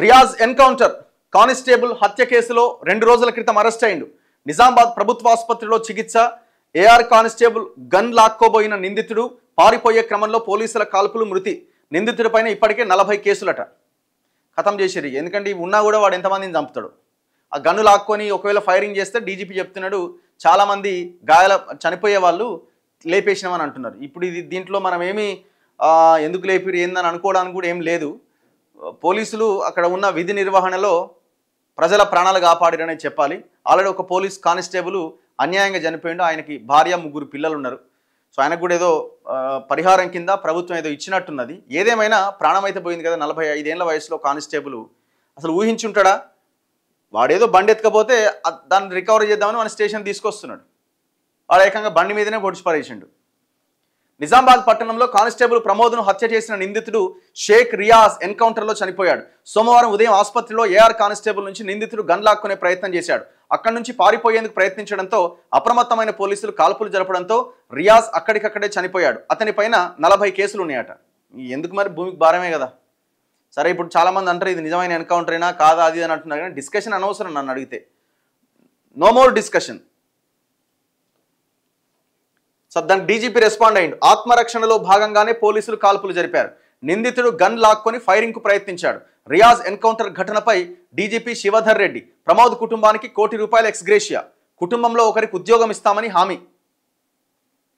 Riyaz encounter constable హత్య కేసులో 2 రోజుల క్రితం అరెస్ట్ అయ్యిండు. నిజామాబాద్ ప్రభుత్వ ఆసుపత్రిలో చికిత్స. ఏఆర్ కానిస్టేబుల్ గన్ లాక్కోబోయిన నిందితుడు పారిపోయే క్రమంలో పోలీసుల కాల్పులు మృతి. నిందితుడిపైన ఇప్పటికే 40 కేసులట. ఖతం చేసిరి. ఎందుకంటే ఉన్నా కూడా వాడు ఎంతమందిని చంపుతాడు. ఆ గన్ను లాక్కొని ఒకవేళ ఫైరింగ్ చేస్తే డీజీపీ చెప్తున్నాడు చాలామంది చనిపోయే వాళ్ళు లేపేసినామని అంటున్నారు. ఇప్పుడు ఇది దీంట్లో మనం ఏమి ఎందుకు లేపిరు ఏందని అనుకోవడానికి కూడా ఏం లేదు. పోలీసులు అక్కడ ఉన్న విధి నిర్వహణలో ప్రజల ప్రాణాలు కాపాడిరనే చెప్పాలి. ఆల్రెడీ ఒక పోలీస్ కానిస్టేబుల్ అన్యాయంగా చనిపోయిండు. ఆయనకి భార్య 3 పిల్లలు ఉన్నారు. సో ఆయనకు కూడా ఏదో పరిహారం కింద ప్రభుత్వం ఏదో ఇచ్చినట్టున్నది. ఏదేమైనా ప్రాణం అయితే పోయింది కదా. 45 ఏళ్ల వయసులో కానిస్టేబుల్ అసలు ఊహించుంటాడా? వాడేదో బండి ఎత్తుకపోతే దాన్ని రికవరీ చేద్దామని మన స్టేషన్ తీసుకొస్తున్నాడు. వాడు ఏకంగా బండి మీదనే పొడిచి పడేసిండు. నిజామాబాద్ పట్టణంలో కానిస్టేబుల్ ప్రమోద్ను హత్య చేసిన నిందితుడు షేక్ రియాజ్ ఎన్కౌంటర్లో చనిపోయాడు. సోమవారం ఉదయం ఆసుపత్రిలో ఏఆర్ కానిస్టేబుల్ నుంచి నిందితుడు గన్ లాక్కునే ప్రయత్నం చేశాడు. అక్కడి నుంచి పారిపోయేందుకు ప్రయత్నించడంతో అప్రమత్తమైన పోలీసులు కాల్పులు జరపడంతో రియాజ్ అక్కడికక్కడే చనిపోయాడు. అతనిపైన 40 కేసులు ఉన్నాయట. ఎందుకు మరి? భూమికి భారమే కదా. సరే, ఇప్పుడు చాలామంది అంటారు ఇది నిజమైన ఎన్కౌంటర్ అయినా కాదా అది అని అంటున్నారు. కానీ డిస్కషన్ అనవసరం నన్ను అడిగితే. No more discussion. సో దానికి డీజీపీ రెస్పాండ్ అయ్యిండు. ఆత్మరక్షణలో భాగంగానే పోలీసులు కాల్పులు జరిపారు. నిందితుడు గన్ లాక్కొని ఫైరింగ్కు ప్రయత్నించాడు. రియాజ్ ఎన్కౌంటర్ ఘటనపై డీజీపీ శివధర్ రెడ్డి ప్రమోద్ కుటుంబానికి ₹1 కోటి ఎక్స్గ్రేషియా, కుటుంబంలో ఒకరికి ఉద్యోగం ఇస్తామని హామీ.